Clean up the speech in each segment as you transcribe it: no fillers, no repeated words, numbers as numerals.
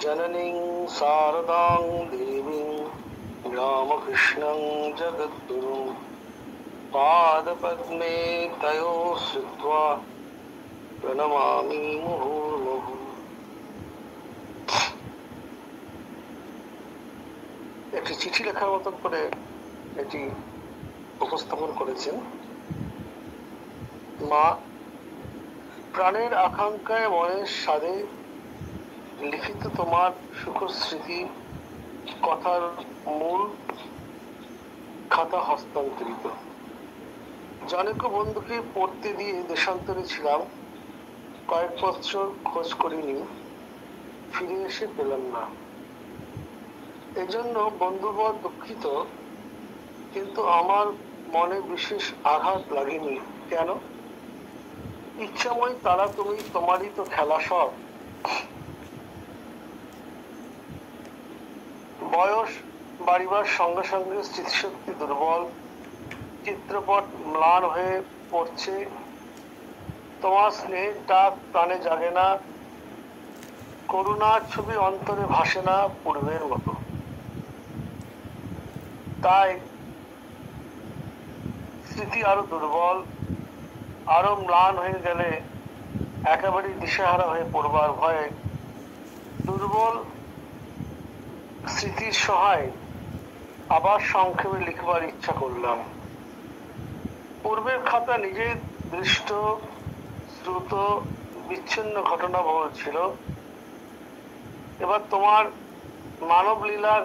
जननीं शारदां देवीं रामकृष्णं जगद्गुरुं पादपद्मे तयोः श्रुत्वा प्रणमामि मुहुर्मुहुः। একটি চিঠি লেখার মতন করে এটি উপস্থাপন করেছেন। মা, প্রাণের আকাঙ্ক্ষায় মনের স্বাদে লিখিত তোমার সুখস্মৃতি কথার মূল খাতা হস্তান্তরিত। জনৈক বন্ধুকে পড়তে দিয়ে দেশান্তরে ছিলাম, কয়েক বছর খোঁজ করিনি, ফিরে এসে পেলাম না। এজন্য বন্ধুবর দুঃখিত, কিন্তু আমার মনে বিশেষ আঘাত লাগেনি। কেন? ইচ্ছাময় তারা তুমি, তোমারই তো খেলা সব। বয়স বাড়িবার সঙ্গে সঙ্গে স্মৃতিশক্তি দুর্বল, চিত্রপট ম্লান হয়ে পড়ছে, তোমার স্নেহের ডাক প্রাণে জাগে না, করুণার ছবি অন্তরে ভাসে না পূর্বের মতো। তাই স্মৃতি আরো দুর্বল, আরো ম্লান হয়ে গেলে একেবারে দিশেহারা হয়ে পড়বার ভয়ে দুর্বল স্মৃতির সহায় আবার সংক্ষেপে লিখবার ইচ্ছা করলাম। পূর্বের খাতা নিজের দৃষ্ট শ্রুত বিচ্ছিন্ন ঘটনা বলছিল, এবার তোমার মানব লীলার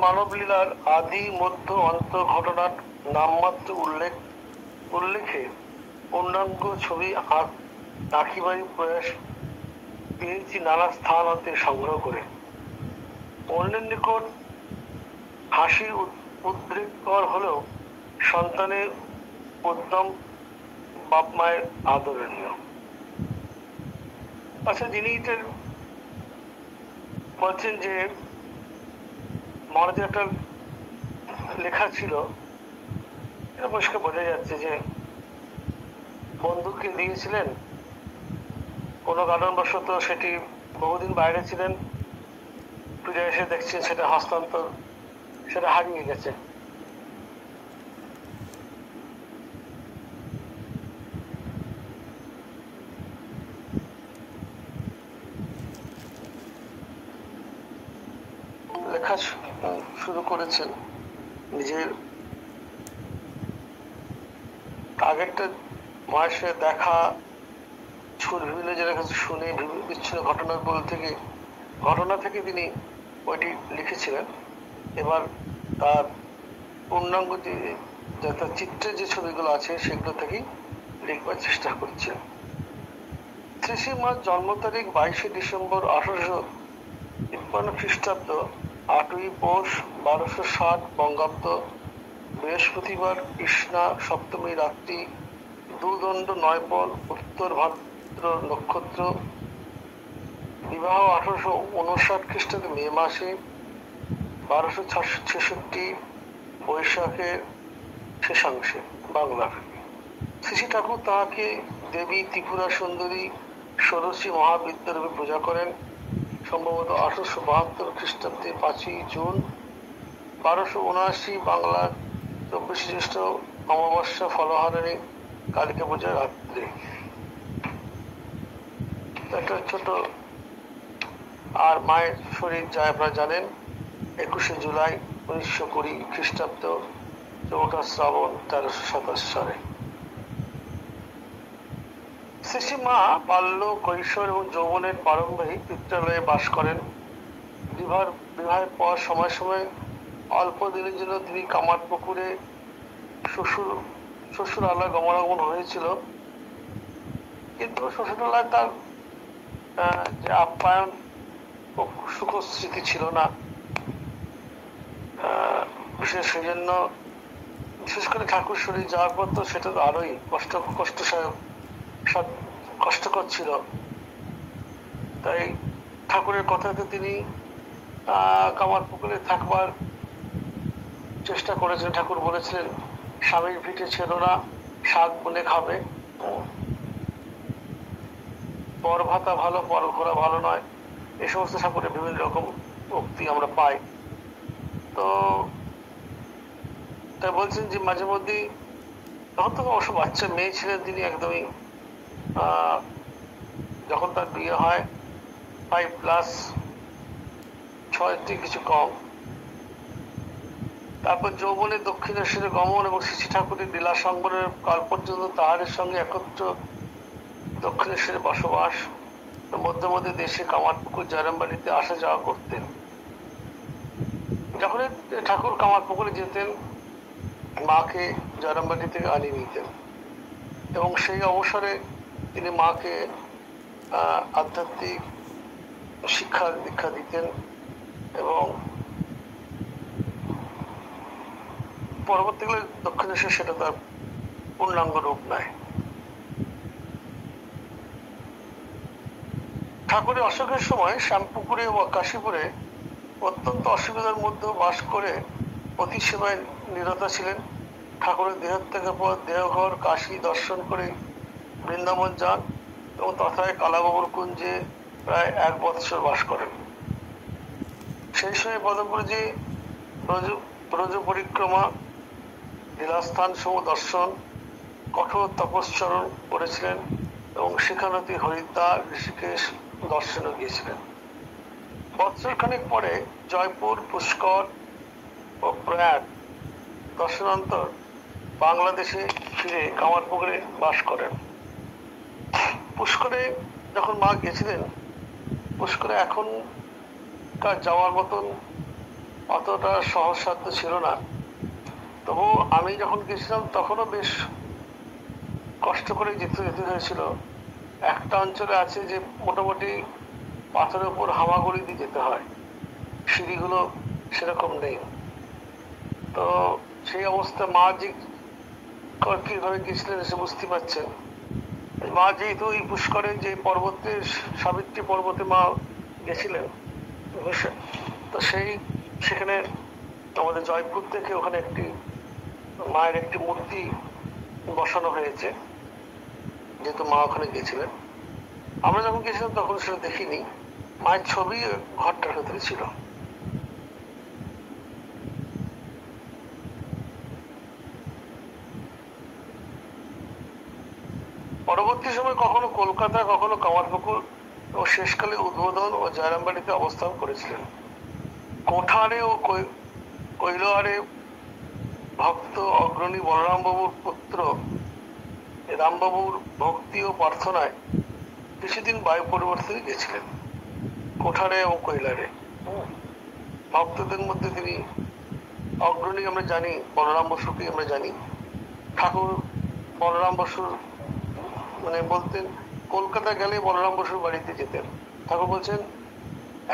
মানব লীলার আদি মধ্য অন্ত ঘটনার নামমাত্র উল্লেখে পূর্ণাঙ্গ ছবি আঁকিবারই প্রয়াস পেয়েছি নানা স্থান হতে সংগ্রহ করে। অন্যের নিকট হাসির উদ্রেককর হলেও সন্তানের উদ্যম বাপ মায়ের আদরণীয়। আচ্ছা, যিনি এটা বলছেন যে মহারাজের একটা লেখা ছিল, এটা পরিষ্কার বোঝা যাচ্ছে যে বন্ধুকে দিয়েছিলেন, কোনো কারণবশত সেটি বহুদিন বাইরে ছিলেন, ফিরে এসে দেখছেন সেটা হস্তান্তর, সেটা হারিয়ে গেছে। লেখা শুরু করেছেন নিজের আগেরটা মায়ের সাথে দেখা, বিভিন্ন জায়গার কাছে শুনে বিচ্ছিন্ন ঘটনা থেকে তিনি ওইটি লিখেছিলেন। এবার তার পূর্ণাঙ্গ তার চিত্রের যে ছবিগুলো আছে সেগুলো থেকেই লিখবার চেষ্টা করছেন। শ্রী মার জন্ম তারিখ 22শে ডিসেম্বর 1853 খ্রিস্টাব্দ, 8ই পৌষ 1260 বঙ্গাব্দ, বৃহস্পতিবার, কৃষ্ণা সপ্তমী রাত্রি, দুদণ্ড 9 পল, উত্তর ভাদ্র নক্ষত্র, বিবাহ 1859 খ্রিস্টাব্দে মে মাসে, 1266 বৈশাখের শেষাংশে, বাংলার। শ্রী ঠাকুর তাহাকে দেবী ত্রিপুরা সুন্দরী ষোড়শী মহাবিদ্যারূপে পূজা করেন। সম্ভবত 1872 খ্রিস্টাব্দে 5ই জুন, 1279 বাংলার 24 জ্যৈষ্ঠ অমাবস্যা ফলহারিণী কালিকা পূজার রাত্রে। একটা ছোট। আর মায়ের শরীর যায় আপনারা জানেন 21শে জুলাই 1920 খ্রিস্টাব্দ, 4ঠা শ্রাবণ 1327 সালে। শ্রী মা বাল্য, কৈশোর এবং যৌবনের প্রারম্ভেই পিত্রালয়ে বাস করেন। বিবাহের পর সময় সময় অল্প দিনের জন্য তিনি কামারপুকুরে শ্বশুরালয় গমনাগমন হয়েছিল, কিন্তু শ্বশুরালয় তার যে আপ্যায়ন সুখস্মৃতি ছিল না। বিশেষ সেই জন্য বিশেষ করে ঠাকুর শরীর যাওয়ার পর তো সেটা তো আরোই কষ্টকর ছিল। তাই ঠাকুরের কথাতে তিনি কামারপুকুরে থাকবার চেষ্টা করেছেন। ঠাকুর বলেছিলেন, স্বামীর পিঠে ছেড়ো না, শাক বনে খাবে, পর ভাতা ভালো পর ঘোরা ভালো নয়, এই সমস্ত ঠাকুরের বিভিন্ন রকম উক্তি আমরা পাই। তো তাই বলছেন যে মাঝে মধ্যেই, তখন তো অবশ্য বাচ্চা মেয়ে ছিলেন তিনি, একদমই যখন তার বিয়ে হয় 5+, 6 কিছু কম। তারপর যৌবনে দক্ষিণেশ্বরে গমন এবং শ্রী ঠাকুরের লীলা সংবরণের কাল পর্যন্ত তাহারের সঙ্গে একত্র দক্ষিণেশ্বরে বসবাস। মধ্যে মধ্যে দেশে কামারপুকুর জয়রামবাড়িতে আসা যাওয়া করতেন। যখন ঠাকুর কামারপুকুরে যেতেন, মাকে জয়রামবাড়ি থেকে আনিয়ে নিতেন এবং সেই অবসরে তিনি মাকে আধ্যাত্মিক শিক্ষা দীক্ষা দিতেন এবং পরবর্তীকালে দক্ষিণেশ্বর সেটা তার পূর্ণাঙ্গ রূপ নেয়। ঠাকুরের অসুখের সময় শ্যামপুকুরে ও কাশীপুরে অত্যন্ত অসুবিধার মধ্যে বাস করে অতি সেবায় নিরতা ছিলেন। ঠাকুরের দেহত্যাগের পর দেহঘর কাশী দর্শন করে বৃন্দাবন যান এবং তথায় কালাবাবুর কুঞ্জে প্রায় 1 বৎসর বাস করেন। সেই সময় পদব্রজে ব্রজ পরিক্রমা, লীলাস্থান সমূহ দর্শন, কঠোর তপশ্চরণ করেছিলেন এবং সেখানে হরিদ্বার, ঋষিকেশ দর্শনে গিয়েছিলেন। বৎসরখানেক পরে জয়পুর, পুষ্কর ও প্রয়াগ দর্শনান্তর বাংলাদেশে ফিরে কামারপুকুরে বাস করেন। পুষ্করে যখন মা গেছিলেন, পুষ্করে এখনকার যাওয়ার মতন অতটা সহজসাধ্য ছিল না। তবু আমি যখন গেছিলাম তখনও বেশ কষ্ট করে যেতে হয়েছিল। একটা অঞ্চলে আছে যে মোটামুটি পাথরের উপর হামাগুড়ি দিয়ে যেতে হয়, সিঁড়িগুলো সেরকম নেই। তো সেই অবস্থা মা যে কিভাবে গেছিলেন সে বুঝতে পারছেন। মা যেহেতু এই পুষ্করে যে পর্বতে, সাবিত্রী পর্বতে মা গেছিলেন, তো সেখানে আমাদের জয়পুর থেকে ওখানে একটি মায়ের একটি মূর্তি বসানো হয়েছে, যেহেতু মা ওখানে গেছিলেন। আমরা যখন গেছিলাম তখন সেটা দেখিনি, মায়ের ছবি ঘরটার ভেতরে ছিল। পরবর্তী সময় কখনো কলকাতা, কখনো কামারপুকুর ও শেষকালে উদ্বোধন ও জয়রামবাড়িতে অবস্থান করেছিলেন। কোঠারে ও কৈলোয়ারে ভক্ত অগ্রণী বলরামবাবুর পুত্র রামবাবুর ভক্তি ও প্রার্থনায় কিছুদিন বায়ু পরিবর্তনে গেছিলেন। কোঠারে এবং কৈলারে ভক্তদের মধ্যে তিনি অগ্রণী আমরা জানি, বলরাম বসুকে আমরা জানি। ঠাকুর বলরাম বসুর মানে বলতেন, কলকাতা গেলে বলরাম বসুর বাড়িতে যেতেন। ঠাকুর বলছেন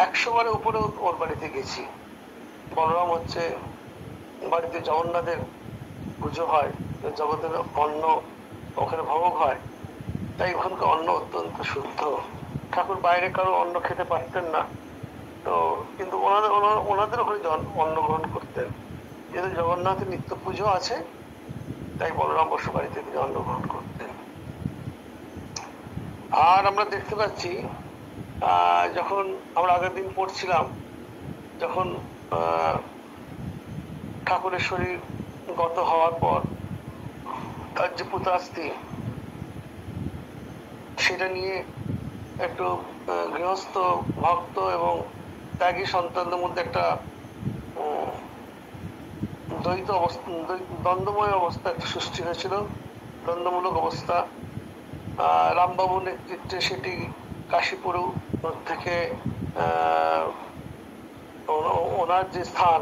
100 বারের উপরে ওর বাড়িতে গেছি। বলরাম হচ্ছে বাড়িতে জগন্নাথের পুজো হয়, জগতের অন্ন ওখানে ভোগ হয়, তাই ওখানকার অন্ন অত্যন্ত শুদ্ধ। ঠাকুর বাইরে কারো অন্ন খেতে পারতেন না, তো কিন্তু ওনাদের ওখানে অন্ন গ্রহণ করতেন। যেহেতু জগন্নাথের নিত্য পুজো আছে, তাই বলরাম বসু বাড়িতে তিনি অন্ন গ্রহণ করতেন। আর আমরা দেখতে পাচ্ছি যখন আমরা আগের দিন পড়ছিলাম, যখন ঠাকুরের শরীর গত হওয়ার পর তার যে পুতাস্তি, সেটা নিয়ে একটু গৃহস্থ, ভক্ত এবং ত্যাগী সন্তানদের মধ্যে একটা দ্বৈত অবস্থা, দ্বন্দ্বময় অবস্থা একটা সৃষ্টি হয়েছিল, দ্বন্দ্বমূলক অবস্থা। রামবাবুর নেতৃত্বে সেটি কাশীপুর থেকে ওনার যে স্থান,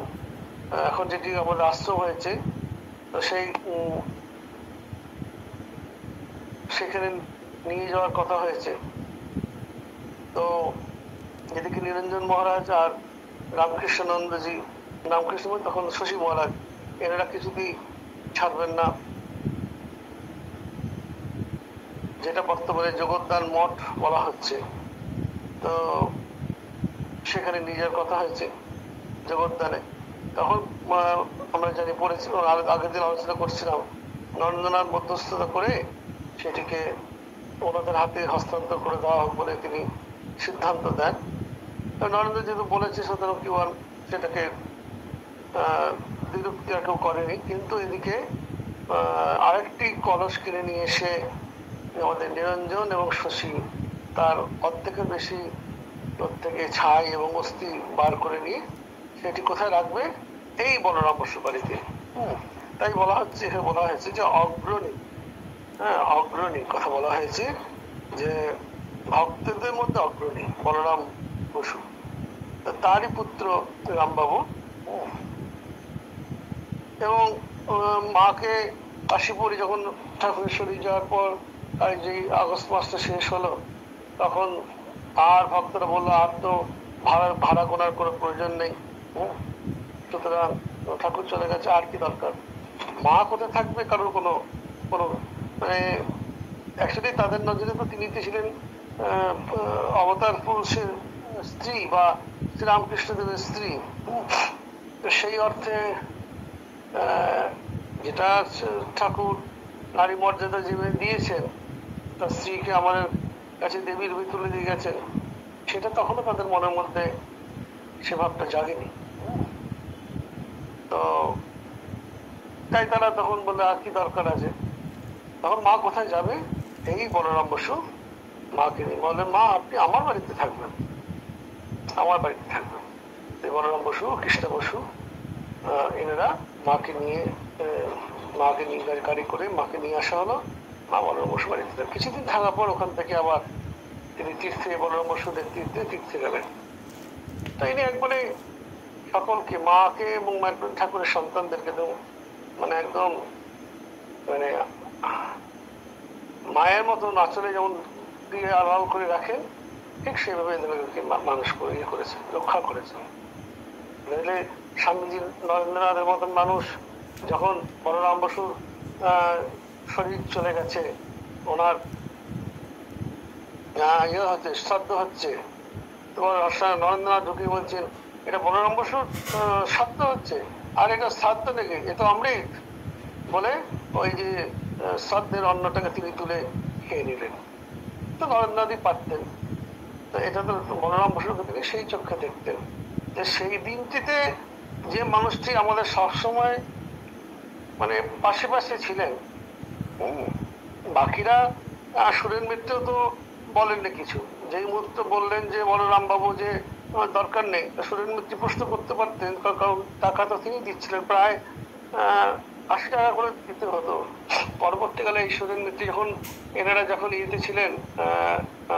এখন যেটি আমাদের আশ্রম হয়েছে, তো সেখানে নিয়ে যাওয়ার কথা হয়েছে। তো এদিকে নিরঞ্জন মহারাজ আর রামকৃষ্ণানন্দজি, রামকৃষ্ণ তখন শশী মহারাজ, এনারা কিছুতেই ছাড়বেন না, যেটা বর্তমানে জগদ্দান মঠ বলা হচ্ছে। তো সেখানে নিজের কথা হয়েছে জগদ্দানে। তখন আমরা জানি পড়েছিলাম, আগের দিন আলোচনা করছিলাম, নরেন্দ্রনাথ মধ্যস্থতা করে সেটিকে ওনাদের হাতে হস্তান্তর করে দেওয়া হোক বলে তিনি সিদ্ধান্ত দেন। নরেন্দ্র যেহেতু বলেছে সুতরাং কিউয়ান সেটাকে বিরক্তি আর কেউ করেনি। কিন্তু এদিকে আরেকটি কলস কিনে নিয়ে এসে আমাদের নিরঞ্জন এবং শশী তার অর্ধেকের বেশি প্রত্যেকে ছাই এবং অস্থি বার করে নিয়ে সেটি কোথায় রাখবে? এই বলরাম বসু বাড়িতে। তাই বলা হচ্ছে, বলা হয়েছে যে অগ্রণী, হ্যাঁ অগ্রণী কথা বলা হয়েছে, যে ভক্তদের মধ্যে অগ্রণী বলরাম বসু, তারই পুত্র রামবাবু। এবং মাকে কাশীপুরে যখন ঠাকুরের শরীর যাওয়ার পর আর যে আগস্ট মাসটা শেষ হলো, তখন আর ভক্তরা বললো আর তো ভাড়া গোনার কোনো প্রয়োজন নেই, সুতরাং ঠাকুর চলে গেছে, আর কি দরকার, মা কোথায় থাকবে কারোর কোনো কোনো মানে অ্যাকচুয়ালি তাদের নজরে তো তিনি ছিলেন অবতার পুরুষের স্ত্রী বা শ্রীরামকৃষ্ণদেবের স্ত্রী। তো সেই অর্থে যেটা ঠাকুর নারী মর্যাদা যেভাবে দিয়েছেন, তার স্ত্রীকে আমাদের কাছে দেবীর রূপে তুলে দিয়ে গেছেন, সেটা তখনও তাদের মনের মধ্যে সে ভাবটা জাগেনি। তো তাই তারা তখন বলে আর কি দরকার আছে, তখন মা কোথায় যাবে? এই বলরাম বসু মাকে নিয়ে বলে, মা আপনি আমার বাড়িতে থাকবেন, আমার বাড়িতে থাকবেন। বলরাম বসু, কৃষ্ণ বসু এনারা মাকে নিয়ে গাড়ি করে মাকে নিয়ে আসা হলো। মা বলরাম বসু বাড়িতে কিছুদিন থাকার পর ওখান থেকে আবার তিনি তীর্থে, বলরাম বসুদের তীর্থে গেলেন। তাই নিয়ে একবারে সকলকে, মাকে এবং ঠাকুরের সন্তানদেরকে তো মানে একদম মানে মায়ের মতন আচলে যেমন দিয়ে আড়াল করে রাখেন, ঠিক সেভাবে এদেরকে মানুষ করে ইয়ে করেছেন, রক্ষা করেছেন। নইলে স্বামীজি নরেন্দ্রনাথের মতন মানুষ যখন বলরাম বসুর শরীর চলে গেছে, ওনার ইয়ে হচ্ছে, শ্রাদ্ধ হচ্ছে, তোমার নরেন্দ্রনাথ ঢুকে বলছেন এটা বলরাম বসুর শ্রাদ্ধ হচ্ছে, আর এটা শ্রাদ্ধ নাকি, এ তো অমৃত বলে ওই যে শ্রাদ্ধের অন্নটাকে তিনি তুলে খেয়ে নিলেন। তো নরেন্দ্রনাথই পারতেন, তো এটা তো বলরাম বসুকে তিনি সেই চোখে দেখতেন। যে সেই দিনটিতে যে মানুষটি আমাদের সবসময় মানে পাশে পাশে ছিলেন, বাকিরা সুরেন মিত্র তো বলেননি কিছু, যেই মুহূর্তে বললেন যে বলরাম বাবু যে দরকার নেই, সুরেন মিত্র প্রশ্ন করতে পারতেন, কারণ টাকা তো তিনি দিচ্ছিলেন, প্রায় 80 টাকা করে দিতে হতো। পরবর্তীকালে এই সুরেন মিত্র যখন এনারা যখন ইয়েতে ছিলেন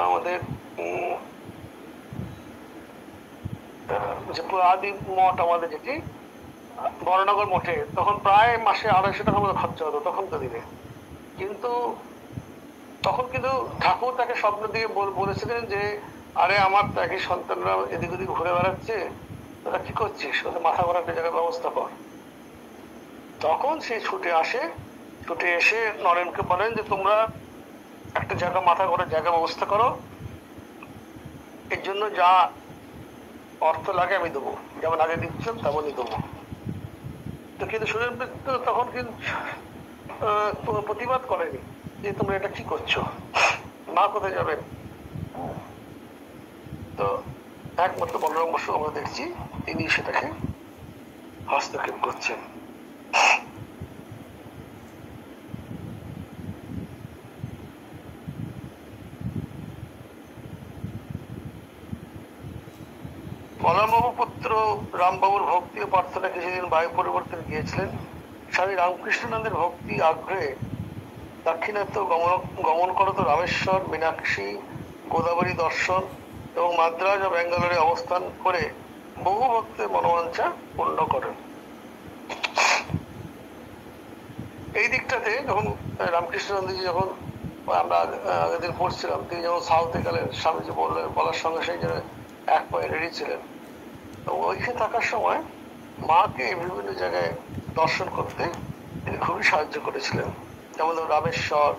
আমাদের যে আদি মঠ আমাদের যেটি বড়নগর মঠে, তখন প্রায় মাসে 250 টাকা মতো খরচা হতো তখনকার দিনে। কিন্তু তখন কিন্তু ঠাকুর তাকে স্বপ্ন দিয়ে বলেছিলেন যে আরে আমার তো একই সন্তানরা এদিক ওদিক ঘুরে বেড়াচ্ছে, তোরা কি করছিস, ওদের মাথা ভরা একটা জায়গার ব্যবস্থা কর। তখন সে ছুটে আসে, ছুটে এসে নরেনকে বলেন যে তোমরা একটা জায়গা মাথা ভরা জায়গা ব্যবস্থা করো, এর জন্য যা অর্থ লাগে আমি দেবো, যেমন আগে দিচ্ছেন তেমনই দেবো। তো কিন্তু সুরেন মিত্র তখন কিন্তু প্রতিবাদ করেনি যে তোমরা এটা কি করছো, মা কোথায় যাবেন। তো একমাত্র বলরাম বসু আমরা দেখছি তিনি সেটাকে হস্তক্ষেপ করছেন। বলরামবাবু পুত্র রামবাবুর ভক্তি ও প্রার্থনা কিছুদিন বায়ু পরিবর্তনে গিয়েছিলেন। স্বামী রামকৃষ্ণানন্দের ভক্তি আগ্রহে দাক্ষিণাত্য গমন করত রামেশ্বর, মীনাক্ষী, গোদাবরী দর্শন এবং মাদ্রাজ ও ব্যাঙ্গালোরে অবস্থান করে বহু ভক্তের মনোবাঞ্ছা পূর্ণ করেন। এই দিকটাতে যখন রামকৃষ্ণানন্দজি যখন আমরা আগের দিন পড়ছিলাম, তিনি যখন সাউথে গেলেন, স্বামীজি বলার সঙ্গে সেই জন্য এক পায়ে রেডি ছিলেন। তো ওইখানে থাকার সময় মাকে বিভিন্ন জায়গায় দর্শন করতে তিনি খুবই সাহায্য করেছিলেন। যেমন রামেশ্বর,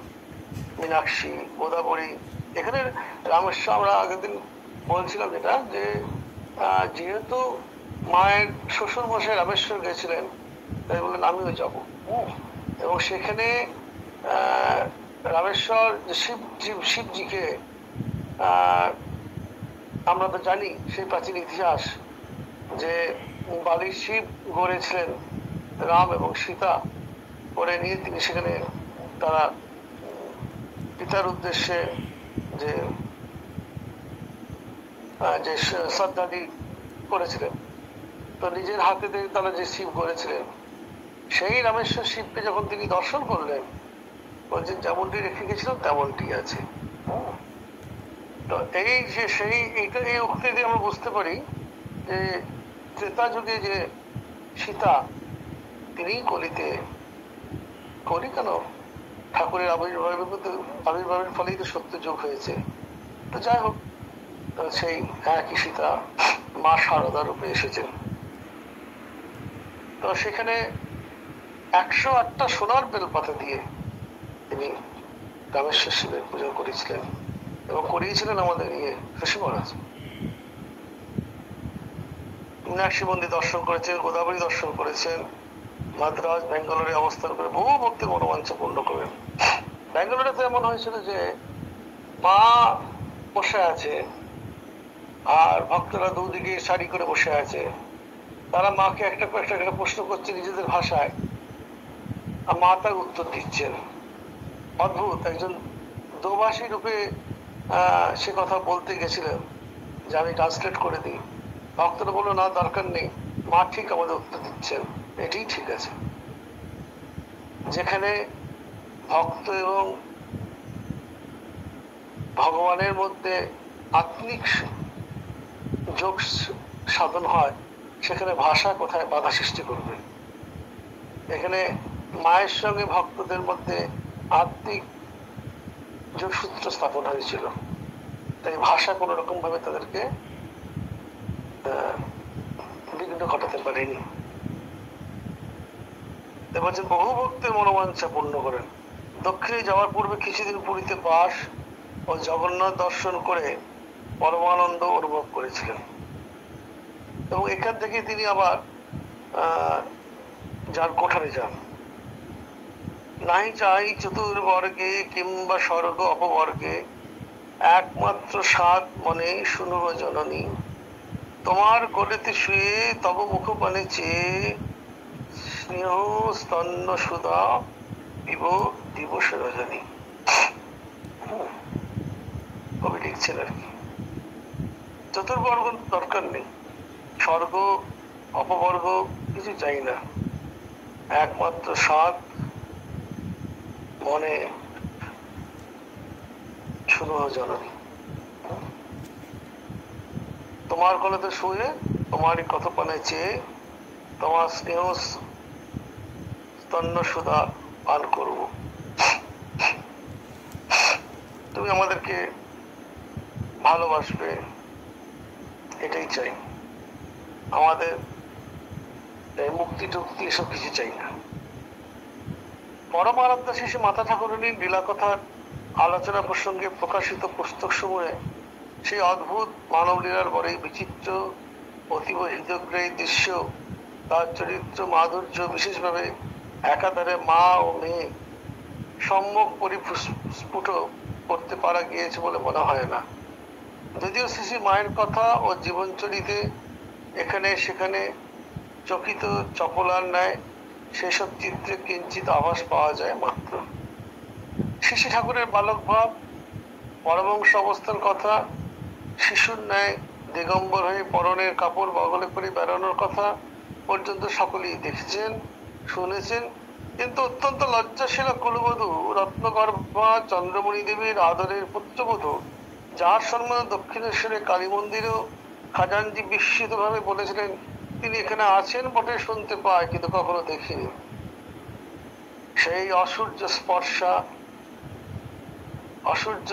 মীনাক্ষী, গোদাবরী। এখানে রামেশ্বর আমরা আগের দিন বলছিলাম যেটা, যে যেহেতু মায়ের শ্বশুর মশাই রামেশ্বর গেছিলেন, তাই বললেন আমিও যাবো। এবং সেখানে রামেশ্বর শিবজিকে আমরা তো জানি সেই প্রাচীন ইতিহাস যে বালির শিব গড়েছিলেন রাম এবং সীতা, করে নিয়ে তিনি সেখানে তারা পিতার উদ্দেশ্যে যে যে শ্রদ্ধাদি করেছিলেন, তো নিজের হাতে তারা যে শিব গড়েছিলেন, সেই রামেশ্বর শিবকে যখন তিনি দর্শন করলেন, বলছেন যেমনটি রেখে গেছিলাম তেমনটি আছে। তো এই যে সেই এই উক্তি দিয়ে আমরা বুঝতে পারি যে ত্রেতা যুগে যে সীতা, তিনি কলিতে, কলি কেন, ঠাকুরের আবির্ভাবের ফলেই তো সত্য যুগ হয়েছে। তো যাই হোক, সেই একই সীতা মা শারদা রূপে এসেছেন। তো সেখানে 108টা সোনার বেলপাতা দিয়ে তিনি রামেশ্বর শিবের পুজো করেছিলেন এবং করিয়েছিলেন আমাদের শশী মহারাজ। মীনাক্ষী মন্দির দর্শন করেছেন, গোদাবরী দর্শন করেছেন, মাদ্রাজ ব্যাঙ্গালোরে অবস্থান করে বহু ভক্তের মনোবাঞ্ছা পূর্ণ করেন। ব্যাঙ্গালোরে তো এমন হয়েছিল যে মা বসে আছে আর ভক্তরা দুদিকে সারি করে বসে আছে, তারা মাকে একটা প্রশ্ন করছে নিজেদের ভাষায়, আর মা তার উত্তর দিচ্ছেন। অদ্ভুত, একজন দোভাষী রূপে সে কথা বলতে গেছিলেন যে আমি ট্রান্সলেট করে দিই। ভক্তরা বললো না, দরকার নেই, মা ঠিক আমাদের উত্তর দিচ্ছেন, এটাই ঠিক আছে। যেখানে ভক্ত এবং ভগবানের মধ্যে আত্মিক যোগ সাধন হয়, সেখানে ভাষা কোথায় বাধা সৃষ্টি করবে? এখানে মায়ের সঙ্গে ভক্তদের মধ্যে আত্মিক যোগসূত্র স্থাপন হয়েছিল, তাই ভাষা কোন রকম ভাবে তাদেরকে বিঘ্ন ঘটাতে পারেনি। বলছেন বহু ভক্তের মনোবাঞ্ছা পূর্ণ করেন। দক্ষিণে যাওয়ার পূর্বে কিছুদিন পুরীতে বাস ও জগন্নাথ দর্শন করে পরমানন্দ অনুভব করেছিলেন এবং এখান থেকে তিনি আবার যার কোঠারে যান। নাই চাই চতুর্বর্গে কিংবা স্বর্গ অপবর্গে, একমাত্র সাত মনে শুনুব জননী, তোমার কোলেতে শুয়ে তব মুখপানে চেয়ে স্নেহ স্তন্য সুধা পিব দিবস রজনী। কবি লিখছেন আর কি, চতুর্বর্গ দরকার নেই, স্বর্গ অপবর্গ কিছু চাই না, একমাত্র সাত মনে শুনো জননী, তোমার কোলেতে শুয়ে তোমারই কথোপনে চেয়ে তোমার স্নেহ স্তন্য সুধা পান করব। তুমি আমাদেরকে ভালোবাসবে, এটাই চাই, আমাদের মুক্তি টুক্তি এসব কিছু চাই না। পরম আরাধ্যা শিশু মাতা ঠাকুরানীর লীলা কথার আলোচনা প্রসঙ্গে প্রকাশিত পুস্তক সমূহে সেই অদ্ভুত মানব লীলার বড়ই বিচিত্র অতীব হৃদয়গ্রাহী দৃশ্য, তার চরিত্র মাধুর্য বিশেষভাবে একাধারে মা ও মেয়ে সম্যক পরিস্ফুট করতে পারা গিয়েছে বলে মনে হয় না। যদিও শ্রী মায়ের কথা ও জীবনচরিতে এখানে সেখানে চকিত চপলার ন্যায় সেসব চিত্রে কিঞ্চিত আভাস পাওয়া যায় মাত্র। শিশু ঠাকুরের বালক ভাব, পরমংশ অবস্থার কথা, শিশুর ন্যায় দিগম্বর হয়ে পরনের কাপড় বগলে করে বেড়ানোর কথা পর্যন্ত সকলেই দেখেছেন, শুনেছেন। কিন্তু অত্যন্ত লজ্জাশীল কুলবধূ রত্নগর্ভা চন্দ্রমণি দেবীর আদরের পুত্রবধূ, যার সম্মানে দক্ষিণেশ্বরে কালী মন্দিরেও খাজানজি বিস্মিত ভাবে বলেছিলেন তিনি এখানে আছেন বটে শুনতে পায়, কিন্তু কখনো দেখিনি। সেই অসূর্য স্পর্শা অসূর্য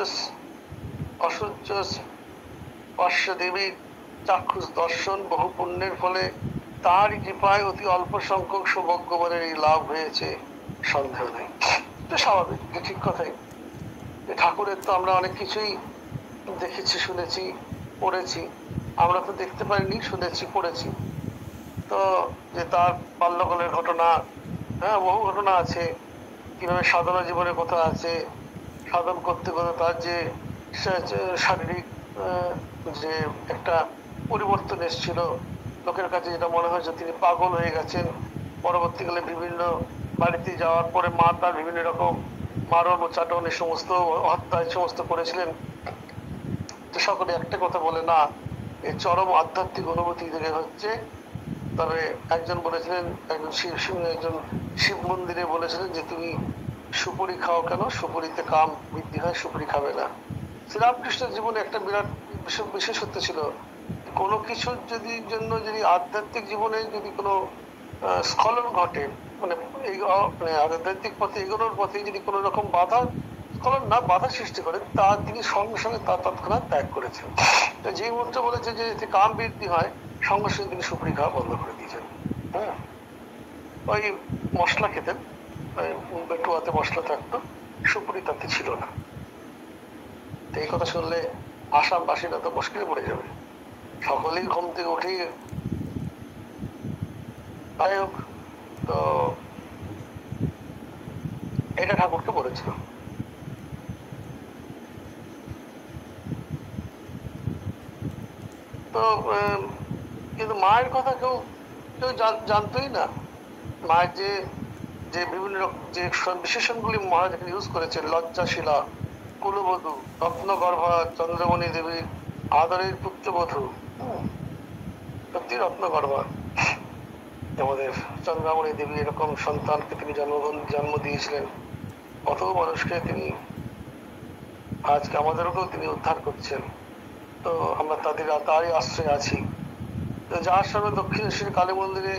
দেবীর চাক্ষুষ দর্শন বহু পুণ্যের ফলে তার কৃপায় অতি অল্প সংখ্যক সৌভাগ্যবানের এই লাভ হয়েছে। সন্দেহ নেই। তো স্বাভাবিক, যে ঠিক কথাই, যে ঠাকুরের তো আমরা অনেক কিছুই দেখেছি, শুনেছি, পড়েছি। আমরা তো দেখতে পারিনি, শুনেছি, পড়েছি। তো যে তার বাল্যকালের ঘটনা, হ্যাঁ বহু ঘটনা আছে, কিভাবে সাধনা জীবনের কথা আছে, সাধন করতে করতে তার যে শারীরিক যে একটা পরিবর্তন এসেছিল, লোকের কাছে যেটা মনে হয়েছে তিনি পাগল হয়ে গেছেন। পরবর্তীকালে বিভিন্ন বাড়িতে যাওয়ার পরে মা তার বিভিন্ন রকম মারণ চাটন এই সমস্ত হত্যা এই সমস্ত করেছিলেন। তো সকলে একটা কথা বলে না, এই চরম আধ্যাত্মিক অনুভূতি থেকে হচ্ছে। তবে একজন বলেছিলেন, একজন শিব মন্দিরে বলেছিলেন যে তুমি সুপুরি খাও কেন, সুপুরিতে কাম বৃদ্ধি হয়, সুপুরি খাবে না। শ্রীরামকৃষ্ণের জীবনে একটা বিরাট বিশেষত্ব ছিল, কোনো কিছুর জন্য যদি আধ্যাত্মিক জীবনে যদি কোনো স্খলন ঘটে, মানে মানে আধ্যাত্মিক পথে এগোনোর পথে যদি কোনো রকম বাধা স্খলন না বাধা সৃষ্টি করে, তা তিনি সঙ্গে সঙ্গে তা তৎক্ষণাৎ ত্যাগ করেছেন। তো যেই মুহূর্তে বলেছে যে এতে কাম বৃদ্ধি হয়, সঙ্গে সঙ্গে তিনি সুপুরি খাওয়া বন্ধ করে দিয়েছেন। হ্যাঁ, ওই মশলা খেতেন, বেটুয়াতে মশলা থাকতো, সুপুরি তাতে ছিল না। তো এই কথা শুনলে আসামবাসীরা তো মুশকিলে পড়ে যাবে, সকলেই ঘুম থেকে উঠেই। যাই হোক, তো এটা ঠাকুরকে বলেছিল। তো কিন্তু মায়ের কথা কেউ কেউ জানতোই না। মায়ের যে যে বিভিন্ন রকম যে বিশেষণগুলি মহারাজ এখানে ইউজ করেছেন, লজ্জাশীলা, কুলবধূ, রত্নগর্ভা, চন্দ্রমণি দেবীর আদরের পুত্রবধূ, সত্যি রত্নগর্ভা আমাদের চন্দ্রমণি দেবী এরকম সন্তানকে তিনি জন্ম দিয়েছিলেন। কত মানুষকে তিনি আজকে আমাদেরকেও তিনি উদ্ধার করছেন। তো আমরা তারই আশ্রয়ে আছি। যার সঙ্গে দক্ষিণেশ্বরী কালী মন্দিরে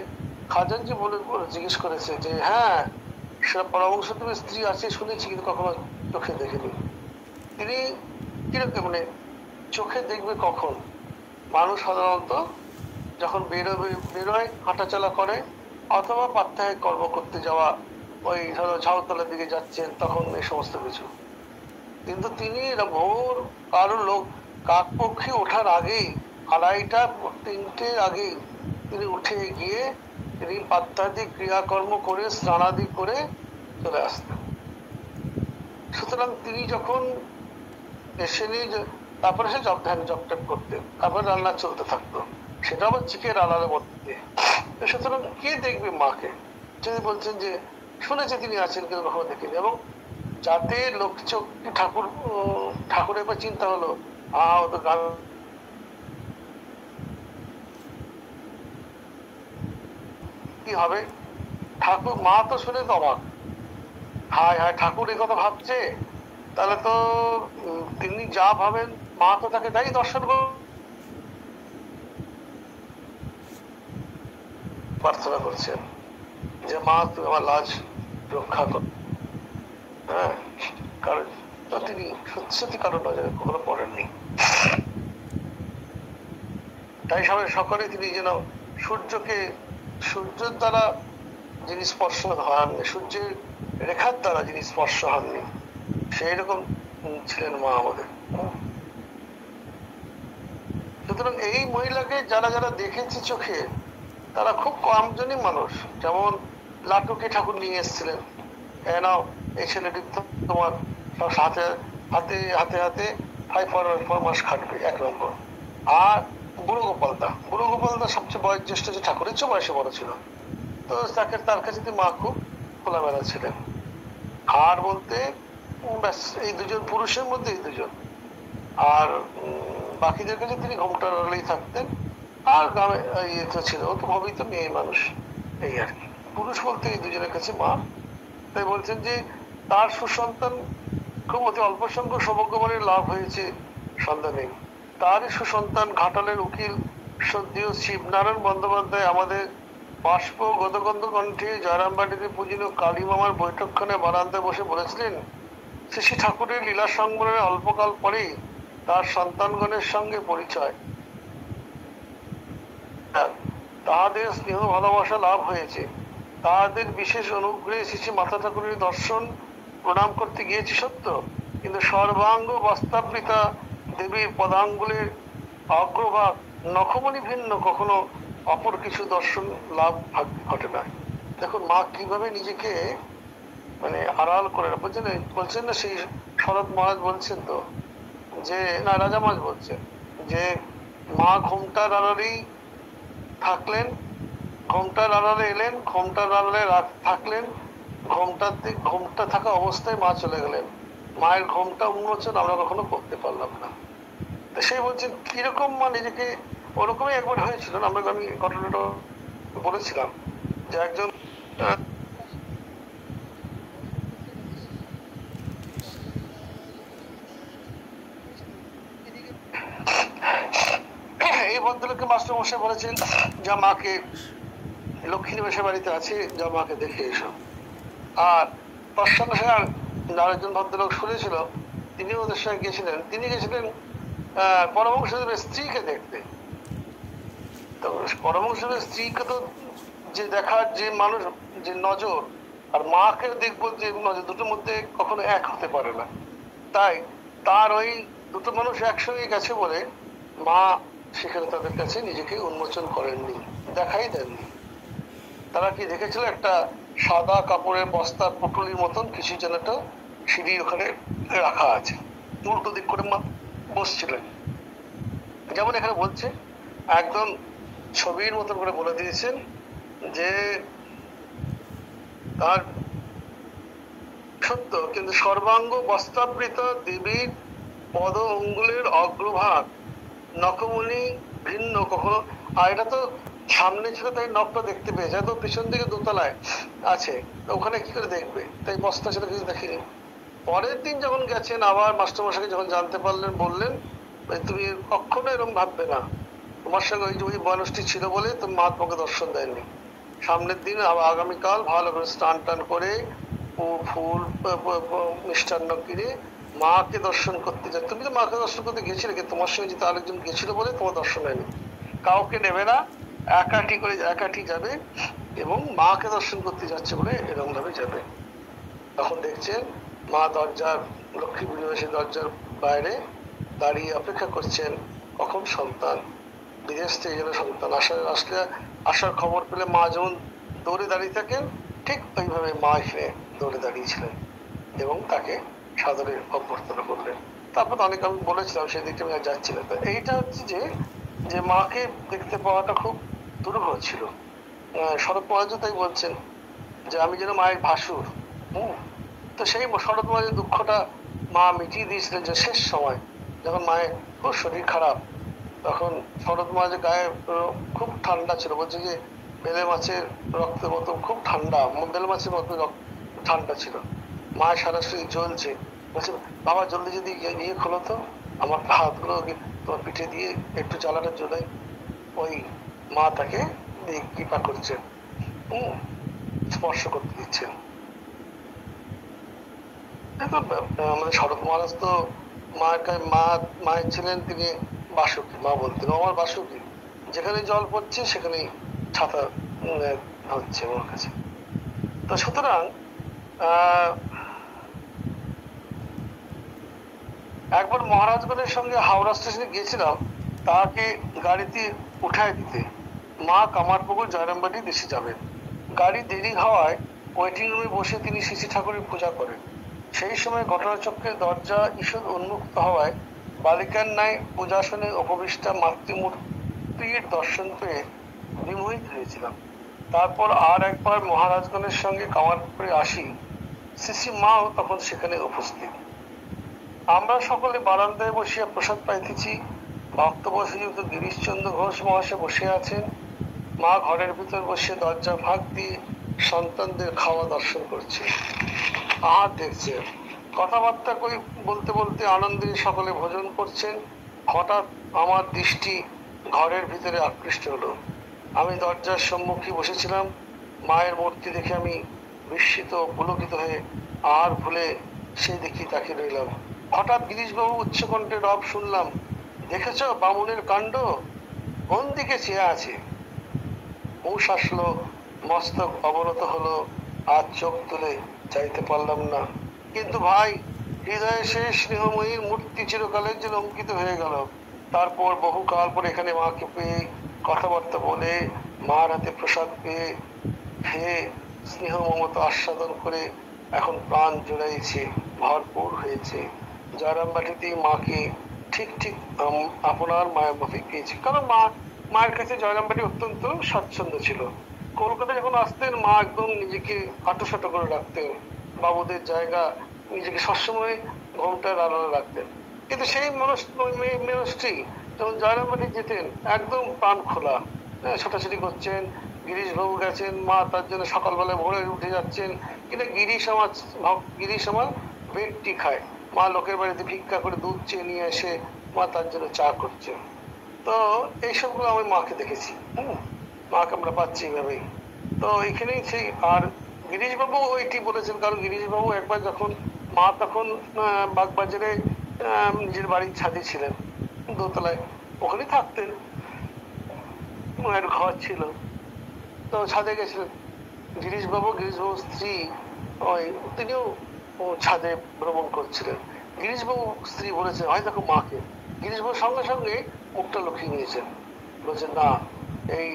খাজানজি বলে জিজ্ঞেস করেছে যে হ্যাঁ সেটা পরমংশ তুমি স্ত্রী আছে শুনেছি, কিন্তু কখনো চোখে দেখিনি। তিনি কিরকম মানে চোখে দেখবে কখন? মানুষ সাধারণত যখন বেরোয়, হাঁটাচলা করে, অথবা প্রাত্যহিক কর্ম করতে যাওয়া, ওই ধরো ঝাউতলার দিকে যাচ্ছেন, তখন এই সমস্ত কিছু। কিন্তু তিনি ভোর কারো লোক কাক পক্ষী ওঠার আগেই, 2:30-3টের আগেই তিনি উঠে গিয়ে তিনি প্রাত্যাধিক ক্রিয়াকর্ম করে স্নানাদি করে চলে আসতেন। সুতরাং তিনি যখন এসে নিয়ে তারপরে সে জপটপ করতেন, তারপরে রান্না চলতে থাকতো, সেটা আবার চিকের আলারের মধ্যে। সুতরাং কে দেখবে মাকে? যদি বলছেন যে শুনেছে তিনি আছেন কিন্তু কখনো দেখেনি, এবং যাতে লোক চোখ ঠাকুরের পর চিন্তা হলো ও তো গান কি হবে, ঠাকুর মা তো শুনে তো অবাক, হায় হায় ঠাকুর এই কথা ভাবছে, তাহলে তো তিনি যা ভাবেন মা তো তাকে তাই দর্শন প্রার্থনা করছেন যে মা তুমি আমার লাজ রক্ষা কর। হ্যাঁ, কারণ তিনি সত্যি সত্যি কারণ নজরে কখনো পড়েননি। তাই সকলে তিনি যেন সূর্যের দ্বারা যিনি স্পর্শ হননি, সূর্যের রেখার দ্বারা যিনি স্পর্শ হননি, সেই রকম ছিলেন মা আমাদের। সুতরাং এই মহিলাকে যারা যারা দেখেছে চোখে, তারা খুব কম জনই মানুষ। যেমন লাটুকে ঠাকুর নিয়ে এসেছিলেন, নাও এই ছেলেটি তোমার হাতে হাতে হাতে হাতে 5 মাস খাটবে, 1 নম্বর। আর বুড়ো গোপালদা সবচেয়ে বয়োজ্যেষ্ঠ, যে ঠাকুরের চেয়ে বয়সে বড় ছিল, তো তার কাছে মা খুব খোলামেলা ছিলেন। আর বলতে ব্যাস এই দুজন পুরুষের মধ্যে এই দুজন, আর বাকিদের কাছে তিনি ঘোমটার আড়ালেই থাকতেন। আর গ্রামে ইয়ে তো ছিল, ও তো ভাবেই তো মেয়ে মানুষ, এই আর কি। পুরুষ বলতে এই দুজনের কাছে মা। তাই বলছেন যে তার সুসন্তান খুব অতি অল্প সংখ্যক সৌভাগ্যবানের লাভ হয়েছে সন্ধ্যা নেই। তারই সুসন্তান ঘাটালের উকিল সদ্যীয় শিবনারায়ণ বন্দ্যোপাধ্যায় আমাদের বাষ্প গদগন্ধ কণ্ঠে জয়রামবাটিতে পূজনীয় কালী মামার বৈঠকখানে বারান্দায় বসে বলেছিলেন, শ্রী ঠাকুরের লীলা সংবরণের অল্পকাল পরেই তার সন্তানগণের সঙ্গে পরিচয়, তাহাদের স্নেহ ভালোবাসা লাভ হয়েছে। তাদের বিশেষ অনুগ্রহে শ্রী মাতা ঠাকুরের দর্শন প্রণাম করতে গিয়েছি সত্য, কিন্তু সর্বাঙ্গ বস্ত্রাবৃতা দেবীর পদাঙ্গুলের অগ্রভাগ নখমণি ভিন্ন কখনো অপর কিছু দর্শন লাভ ঘটে না। দেখুন মা কিভাবে নিজেকে মানে আড়াল করে বলছেন না, সেই শরৎ মহারাজ বলছেন তো, যে না রাজা মহারাজ বলছেন যে মা ঘোমটার আড়ালেই থাকলেন, ঘোমটার আড়ালে এলেন, ঘোমটার আড়ালে থাকলেন, ঘোমটা থাকা অবস্থায় মা চলে গেলেন, মায়ের ঘোমটা উন্মোচন আমরা কখনো করতে পারলাম না। সেই বলছেন কিরকম মা নিজেকে, ওরকমই একবার হয়েছিল, আমি ঘটনাটা বলেছিলাম যে একজন এই ভদ্রলোককে মাস্টার মশাই বলেছেন যা মাকে, লক্ষ্মী নিবাসের বাড়িতে আছে, যা মাকে দেখে এসো। আর তার সঙ্গে সঙ্গে আরেকজন ভদ্রলোক শুনেছিল, তিনি ওদের সঙ্গে গেছিলেন, তিনি গেছিলেন পরমহংসদেবের স্ত্রীকে দেখতে। তো পরমহংসদেবের স্ত্রীকে তো যে দেখার যে মানুষ, যে নজর, আর মাকে দেখবো যে নজর, দুটোর মধ্যে কখনো এক হতে পারে না। তাই তার ওই দুটো মানুষ একসঙ্গে গেছে বলে মা সেখানে তাদের কাছে নিজেকে উন্মোচন করেননি, দেখাই দেননি। তারা কি দেখেছিল, একটা সাদা কাপড়ের বস্তার পুটুলির মতন কিছু যেন একটা সিঁড়ি ওখানে রাখা আছে, উল্টো দিক করে মা বসছিলেন। যেমন এখানে বলছে, একদম ছবির মতন করে বলে দিয়েছেন যে তার সত্য, কিন্তু সর্বাঙ্গ বস্ত্রাবৃত দেবীর পদ অঙ্গুলের অগ্রভাগ নখমণি ভিন্ন কখনো, আর এটা তো সামনে ছিল তাই নখটা দেখতে পেয়েছে, তো পিছন দিকে দোতলায় আছে, ওখানে কি করে দেখবে, তাই বস্তা ছিল কিছু দেখিনি। পরের দিন যখন গেছেন আবার মাস্টারমশাইকে যখন জানতে পারলেন, বললেন তুমি কখনো এরকম ভাববে না, তোমার সঙ্গে ওই মানুষটি ছিল বলে তুমি মা তোমাকে দর্শন দেয়নি। সামনের দিন আবার আগামীকাল ভালো করে স্নান টান করে ফুল মিষ্টান্ন কিনে মাকে দর্শন করতে যায়। তুমি তো মাকে দর্শন করতে গেছিলে, কিন্তু তোমার সঙ্গে যেহেতু আরেকজন গেছিল বলে তোমার দর্শন হয়নি। কাউকে নেবে না, একাঠি যাবে এবং মাকে দর্শন করতে যাচ্ছে বলে এরকম ভাবে যাবে। তখন দেখছেন মা দরজার, লক্ষ্মী পরিবেশে দরজার বাইরে দাঁড়িয়ে অপেক্ষা করছেন কখন সন্তান, বিদেশ থেকে যেন সন্তান আসার খবর পেলে মা যেমন দৌড়ে দাঁড়িয়ে থাকেন, ঠিক ওইভাবে মা এখানে দৌড়ে দাঁড়িয়েছিলেন এবং তাকে সাদরে অভ্যর্থনা করলেন। তারপর অনেক আমি বলেছিলাম, সেদিকে আমি যাচ্ছি না। তো এইটা হচ্ছে যে মাকে দেখতে পাওয়াটা খুব দুর্লভ ছিল। শরৎ মহারাজ তাই বলছেন যে আমি যেন মায়ের ভাসুর। তো সেই শরৎ মহারাজের দুঃখটা মা মিটিয়ে দিয়েছিলেন, যে শেষ সময় যখন মায়ের খুব শরীর খারাপ, তখন শরৎ মহারাজের গায়ে খুব ঠান্ডা ছিল, বলছে যে বেলে মাছের রক্তের মতো খুব ঠান্ডা, বেলে মাছের মতো ঠান্ডা ছিল, মায়ের সারা শরীর জ্বলছে। বলছে বাবা জলদি যদি ইয়ে খোলো তো, আমার হাতগুলো তোমার পিঠে দিয়ে একটু জ্বালাটা জ্বলাই। ওই মা তাকে কৃপা করছেন, স্পর্শ করতে দিচ্ছেন। আমাদের শরৎ মহারাজ তো মায়ের ছিলেন, তিনি বাসুকি, মা বলতেন আমার বাসুকি, যেখানে জল পড়ছে সেখানেই ছাতা হচ্ছে ওর কাছে। তো সুতরাং একবার মহারাজগণের সঙ্গে হাওড়া স্টেশনে গিয়েছিলাম তাকে গাড়িতে উঠায় দিতে। মা কামারপুকুর জয়রামবাটি দেশে যাবেন। গাড়ি দেরি হওয়ায় ওয়েটিং রুমে বসে তিনি শ্রী ঠাকুরের পূজা করেন। সেই সময় ঘটনাচক্রের দরজা ঈষৎ উন্মুক্ত হওয়ায় বালিকার ন্যায় পূজাসনে উপবিষ্টা মাতৃমূর্তির দর্শন পেয়ে বিমোহিত হয়েছিলাম। তারপর আর একবার মহারাজগণের সঙ্গে কামারপুকুরে আসি, শ্রী মাও তখন সেখানে উপস্থিত। আমরা সকলে বারান্দায় বসিয়া প্রসাদ পাইতেছি। ভক্তবশযুক্ত গিরিশচন্দ্র ঘোষ মহাশয় বসে আছেন। মা ঘরের ভিতর বসে দরজা ফাঁক দিয়ে সন্তানদের খাওয়া দর্শন করছে, আহার দেখছে, কথাবার্তা বলতে বলতে আনন্দে সকলে ভোজন করছেন। হঠাৎ আমার দৃষ্টি ঘরের ভিতরে আকৃষ্ট হলো। আমি দরজার সম্মুখে বসেছিলাম। মায়ের মূর্তি দেখে আমি বিস্মিত পুলকিত হয়ে আর ভুলে সেই দিকে তাকিয়ে রইলাম। হঠাৎ গিরিশবাবু উচ্চকণ্ঠে রব শুনলাম, দেখেছ বামুনের কাণ্ড, কোন দিকে চেয়ে আছে? হুঁশ আসলো, মস্তক অবনত হলো, আজ চোখ তুলে চাইতে পারলাম না। কিন্তু ভাই, হৃদয়ে সে স্নেহময়ীর মূর্তি চিরকালের জন্য অঙ্কিত হয়ে গেল। তারপর বহুকাল পর এখানে মাকে পেয়ে, কথাবার্তা বলে, মার হাতে প্রসাদ পেয়ে, খেয়ে, স্নেহ মমতা আস্বাদন করে এখন প্রাণ জুড়াইছে, ভরপুর হয়েছে। জয়রামবাটিতেই মাকে ঠিক ঠিক আপনার মায়ের মতোই পেয়েছে। কারণ মায়ের কাছে জয়রামবাটি অত্যন্ত স্বাচ্ছন্দ্য ছিল। কলকাতা যখন আসতেন মা একদম নিজেকে আটোসাটো করে রাখতেন, বাবুদের জায়গা, নিজেকে সবসময় ঘোমটার আড়ালে রাখতেন। কিন্তু সেই মানুষটি যখন জয়রামবাটি যেতেন একদম প্রাণ খোলা, ছোটাছুটি করছেন। গিরিশ বাবু গেছেন, মা তার জন্য সকালবেলা ভোরে উঠে যাচ্ছেন। কিন্তু গিরিশ আমার বেডটি খায়, মা লোকের বাড়িতে ভিক্ষা করে দুধ চেয়ে নিয়ে এসে মা তার জন্য চা করছেন। তো এইসবগুলো আমি মাকে দেখেছি। মাকে আমরা পাচ্ছি এইভাবেই। তো এখানেই সেই, আর গিরিশবাবু ওইটি বলেছেন, কারণ গিরিশবাবু একবার যখন মা তখন বাগবাজারে নিজের বাড়ির ছাদে ছিলেন, দোতলায়, ওখানে থাকতেন, মায়ের ঘর ছিল। তো ছাদে গেছিলেন গিরিশবাবুর স্ত্রী, ওই তিনিও ছাদে ভ্রমণ করছিলেন। গিরিশবাবু স্ত্রী বলেছেন, হয় দেখো মাকে। গিরিশবাবুর সঙ্গে সঙ্গে মুখটা লুকিয়ে নিয়েছেন, বলছেন না, এই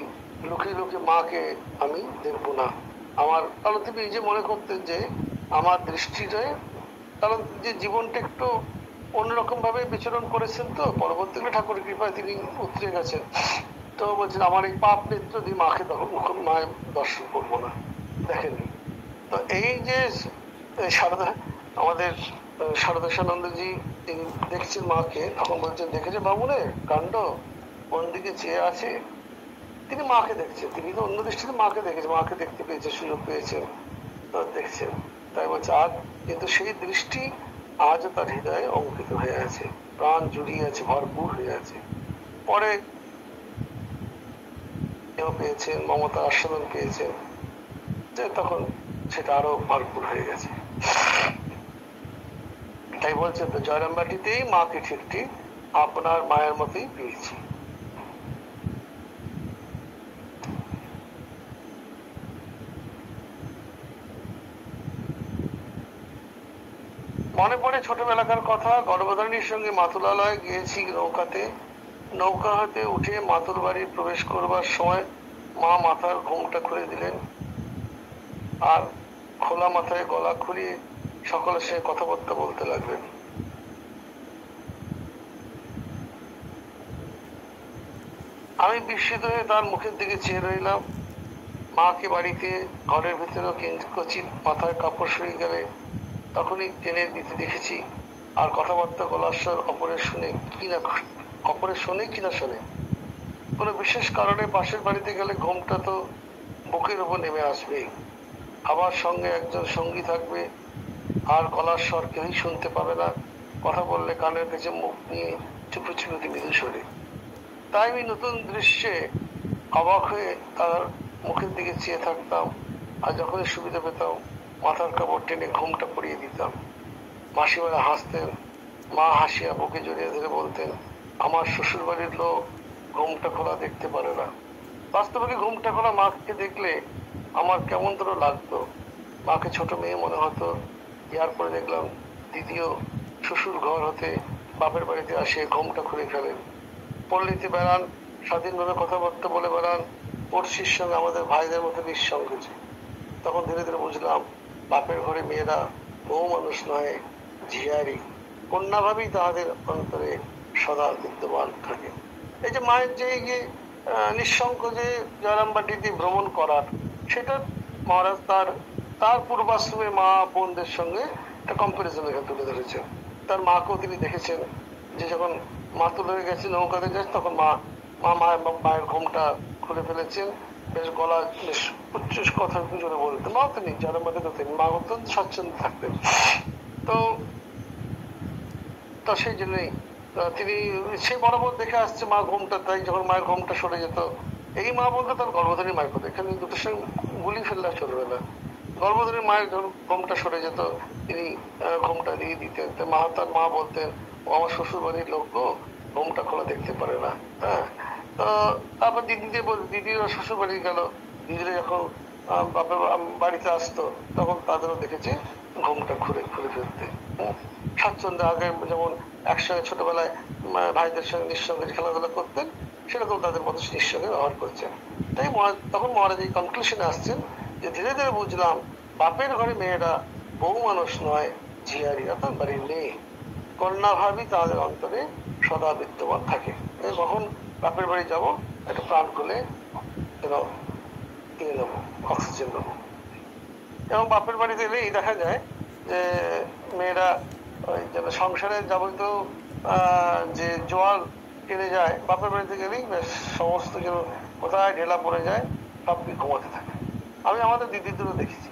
লুকিয়ে লুকিয়ে মাকে আমি দেখবো না। আমার, কারণ তিনি নিজে মনে করতেন যে আমার দৃষ্টিটায়, কারণ যে জীবনটা একটু অন্যরকম ভাবে বিচরণ করেছেন, তো পরবর্তীকালে ঠাকুরের কৃপায় তিনি উতরে গেছেন। তো বলছেন আমার এই পাপ নেত্র দিয়ে মাকে তখন মায়ের দর্শন করবো না, দেখেননি। তো এই যে সারদা, আমাদের সারদা সানন্দজি তিনি দেখছেন মাকে, তখন বলছেন দেখেছে বাবু রে কাণ্ড, কোন দিকে চেয়ে আছে। তিনি মাকে দেখছেন, তিনি তো অন্য দৃষ্টিতে মাকে দেখেছেন, মাকে দেখতে পেয়েছে, সুযোগ পেয়েছেন, দেখছেন। তাই বলছে আজ কিন্তু সেই দৃষ্টি আজও তার হৃদয়ে অঙ্কিত হয়ে আছে, প্রাণ জুড়িয়ে আছে, ভরপুর হয়ে আছে। পরে পেয়েছেন, মমতা আস্বাদন পেয়েছেন, তখন সেটা আরো ভরপুর হয়ে গেছে। তাই বলছেন তো জয়রামবাটিতেই মাকে ঠিক ঠিক আপনার মায়ের মতোই পেয়েছি। মনে পড়ে ছোটবেলাকার কথা, গর্ভধারিণীর সঙ্গে মাতুলালয় গিয়েছি নৌকাতে। নৌকা হাতে উঠে মাতুর বাড়ি প্রবেশ করবার সময় মা মাথার ঘোমটা খুলে দিলেন, আর খোলা মাথায় গলা খুলিয়ে সকলের সঙ্গে কথাবার্তা বলতে লাগলেন। আমি বিস্মিত হয়ে তার মুখের দিকে চেয়ে রইলাম। মাকে বাড়িতে ঘরের ভিতরে কচিত মাথায় কাপড় সরিয়ে গেলে তখনই টেনে দিতে দেখেছি, আর কথাবার্তা গলার স্বর অপরের শুনে কিনা শোনে। কোনো বিশেষ কারণে পাশের বাড়িতে গেলে ঘুমটা তো বুকের উপর নেমে আসবেই, আবার সঙ্গে একজন সঙ্গী থাকবে, আর গলার স্বর কেউই শুনতে পাবে না, কথা বললে কানের কাছে মুখ নিয়ে চুপি চুপি মৃদু সরে। তাই আমি নতুন দৃশ্যে অবাক হয়ে তার মুখের দিকে চেয়ে থাকতাম, আর যখনই সুবিধা পেতাম মাথার কাপড় টেনে ঘুমটা পরিয়ে দিতাম। মাসিমারা হাসতেন, মা হাসিয়া বুকে জড়িয়ে ধরে বলতেন আমার শ্বশুর বাড়ির লোক ঘুমটা খোলা দেখতে পারে না। বাস্তবে ঘুমটা খোলা মাকে দেখলে আমার কেমন ধরো লাগতো, মাকে ছোট মেয়ে মনে হতো। ইয়ার পরে দেখলাম দ্বিতীয় শ্বশুর ঘর হতে বাপের বাড়িতে আসে ঘুমটা খুলে ফেলেন, পল্লীতে বেড়ান, স্বাধীনভাবে কথাবার্তা বলে বেড়ান, পড়শির সঙ্গে আমাদের ভাইদের মতো নিঃসংকোচে। তখন ধীরে ধীরে বুঝলাম বাপের ঘরে মেয়েরা বউ মানুষ নয়, ঝিয়ারি, কন্যাভাবেই তাহাদের অন্তরে সদা বিদ্যমান থাকে। এই যে মায়ের যে নিঃসংকোচে জয়রামবাটিতে ভ্রমণ করার, সেটা মহারাজ তার পূর্বাশ্রমে মা বোনদের সঙ্গে একটা কম্পারিজন এখানে তুলে ধরেছেন। তার মাকেও তিনি দেখেছেন যে যখন মাতুল হয়ে গেছে নৌকাতে যাচ্ছে, তখন মায়ের ঘুমটা খুলে ফেলেছেন, বেশ গলা বেশ উচ্চ কথা জোরে বলতেন। মা তিনি জয়রামবাটিতে তিনি মা অত্যন্ত স্বচ্ছন্দে থাকতেন। তো সেই জন্যই তিনি সেই বরাবর দেখে আসছে মা ঘুমটা, তাই যখন মায়ের ঘুমটা সরে যেত, এই মা বলতে তার গর্ভধারী মায়ের কথা, এখানে দুটোর সঙ্গে গুলি ফেললে চলবে না। গর্ভধারী মায়ের যখন ঘুমটা সরে যেত তিনি ঘুমটা দিয়ে দিতেন। তার মা বলতেন ও আমার শ্বশুর বাড়ির লোক গো, ঘুমটা খোলা দেখতে পারে না। হ্যাঁ, তো তারপর দিদিরা শ্বশুর বাড়ি গেল, দিদিরা যখন বাপের বাড়িতে আসতো, তখন তাদেরও দেখেছি ঘুমটা ঘুরে ঘুরে ফিরতে। স্বাচ্ছন্দ্যে আগে যেমন একসঙ্গে ছোটবেলায় ভাইদের সঙ্গে নিঃসঙ্গে খেলাধুলা করতেন, সেরকম তাদের মতো নিঃসঙ্গে ব্যবহার করছেন। তাই তখন মহারাজ এই কনক্লুশনে আসছেন যে ধীরে ধীরে বুঝলাম বাপের ঘরে মেয়েরা বউ মানুষ নয়, ঝিয়ারি অর্থাৎ বাড়ির মেয়ে। কন্যা ভাবই তাদের অন্তরে সদা বিদ্যমান থাকে। কখন বাপের বাড়ি যাব একটা প্রাণ খুলে ইয়ে নেবো, অক্সিজেন নেবো। এবং বাপের বাড়িতে এলেই দেখা যায় যে মেয়েরা ওই যেন সংসারের যাবতীয় যে জোয়ার টেনে যায়, বাপের বাড়িতে গেলেই সমস্ত যেন কোথায় ঢেলা পড়ে যায়, সব ঘুমাতে থাকে। আমি আমাদের দিদিদেরও দেখেছি,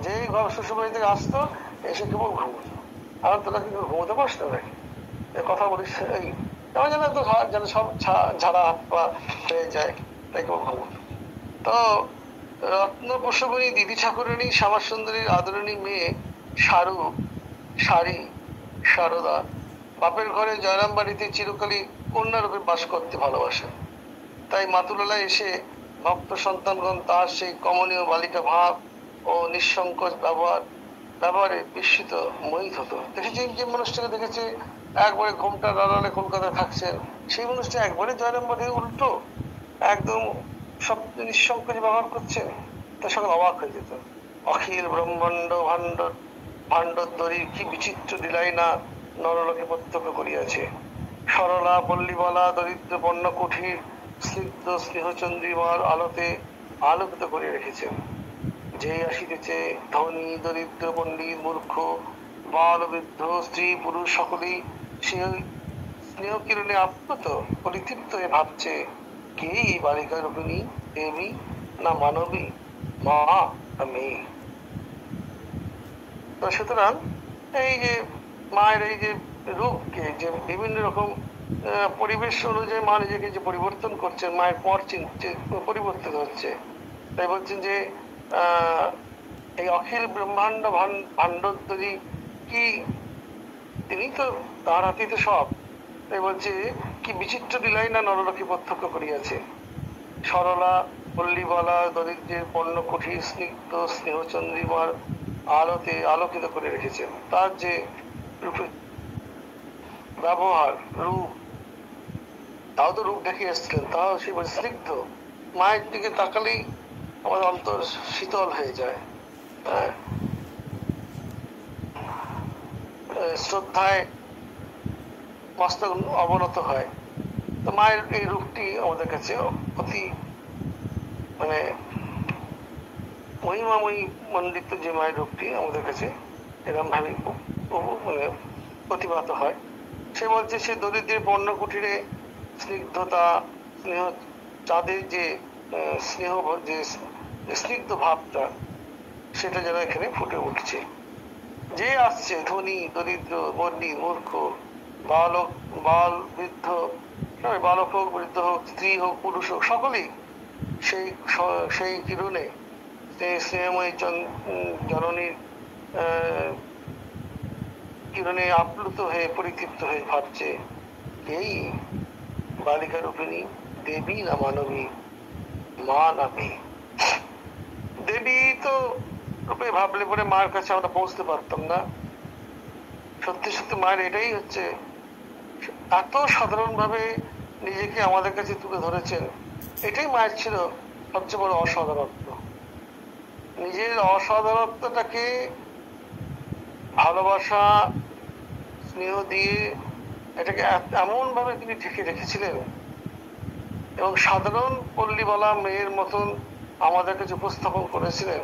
যে ঘর শ্বশুরবাড়ি থেকে আসতো এসে কেবল ঘুমতো। আর তোরা কি ঘুমোতে পারছ না নাকি, কথা বলিস এই আমার যেন তো যেন সব ঝাড়া হাত পা হয়ে যায়, তাই কেবল ঘুমতো। তো রত্নপ্রসবনী দিদি ঠাকুরানী শ্যামাসুন্দরীর আদরণী মেয়ে সারু সারি সারদা বাপের ঘরে জয়রাম বাড়িতে চিরকালই কন্যারূপে বাস করতে ভালোবাসেন। তাই মাতুলালা এসে ভক্ত সন্তানগণ তার সেই কমনীয় বালিকা ভাব ও নিঃসংকোচ ব্যবহারে বিস্মিত মোহিত হতো। দেখেছি যে মানুষটাকে দেখেছে একবারে ঘোমটা লালালে কলকাতায় থাকছেন, সেই মানুষটা একবারে জয়রাম বাড়ি উল্টো একদম সব নিঃসংকোচ ব্যবহার করছেন, তার সঙ্গে অবাক হয়ে যেত। অখিল ব্রহ্মাণ্ড ভাণ্ডোদ্দরীর কি বিচিত্র দিলাই না নরলোকে প্রত্যক্ষ করিয়াছে। সরলা পল্লীবালা দরিদ্র পণ্য কুঠির স্নিগ্ধ স্নেহচন্দ্রিমার আলোতে আলোকিত করে রেখেছেন। যেই আসিতেছে ধনী দরিদ্র পণ্ডিত মূর্খ বাল বৃদ্ধ স্ত্রী পুরুষ সকলেই সেই স্নেহ কিরণে আপ্লুত পরিতৃপ্ত হয়ে ভাবছে, কে এই বালিকা রূপিণী দেবী না মানবী, মা না মেয়ে। তো সুতরাং এই যে মায়ের এই যে রূপকে যে বিভিন্ন রকম পরিবেশ অনুযায়ী মা নিজেকে যে পরিবর্তন করছেন, মায়ের পর পরিবর্তন হচ্ছে। তাই বলছেন যে এই অখিল ব্রহ্মাণ্ড ভাণ্ডোদ্দরী কি, তিনি তো তার হাতেই তো সব। তাই বলছে কি বিচিত্র দিলাই না নরলোকে প্রত্যক্ষ করিয়াছে। সরলা পল্লীবালা দরিদ্রের পণ্য কুঠির স্নিগ্ধ স্নেহচন্দ্রিমার আলোতে আলোকিত করে রেখেছেন। তার যে রূপে ব্যবহার রূপ, তাও তো রূপ দেখে এসছিলেন, তাও সে স্নিগ্ধ। মায়ের দিকে তাকালেই আমাদের অন্তর শীতল হয়ে যায়, শ্রদ্ধায় মস্তক অবনত হয়। তো মায়ের এই রূপটি আমাদের কাছে অতি মানে মহিমাময়ী মন্ডিত যে মায়ের রূপটি আমাদের কাছে এরকম ভাবে মানে প্রতিভাত হয়। সে বলছে সে দরিদ্রের পণ্য কুঠিরে স্নিগ্ধতা স্নেহ, চাঁদের যে স্নেহ যে স্নিগ্ধ ভাবটা সেটা যেন এখানে ফুটে উঠছে। যে আসছে ধনী দরিদ্র বর্ণী মূর্খ বালক বাল বৃদ্ধ, বালক হোক বৃদ্ধ হোক স্ত্রী হোক পুরুষ হোক সকলেই সেই কিরণে স্নেহময়ী জননীর কিরণে আপ্লুত হয়ে পরিতৃপ্ত হয়ে ভাবছে, এই বালিকা রূপিণী দেবী না মানবী, মা না মেয়ে। দেবী তো রূপে ভাবলে পরে মায়ের কাছে আমরা পৌঁছতে পারতাম না। সত্যি সত্যি মায়ের এটাই হচ্ছে, এত সাধারণ ভাবে নিজেকে আমাদের কাছে তুলে ধরেছেন। এটাই মায়ের ছিল সবচেয়ে বড় অসাধারণত্ব। নিজের অসাধারণত্বটাকে ভালোবাসা স্নেহ দিয়ে এটাকে এমন ভাবে তিনি ঢেকে রেখেছিলেন এবং সাধারণ পল্লীবালা মেয়ের মতন আমাদের কাছে উপস্থাপন করেছিলেন,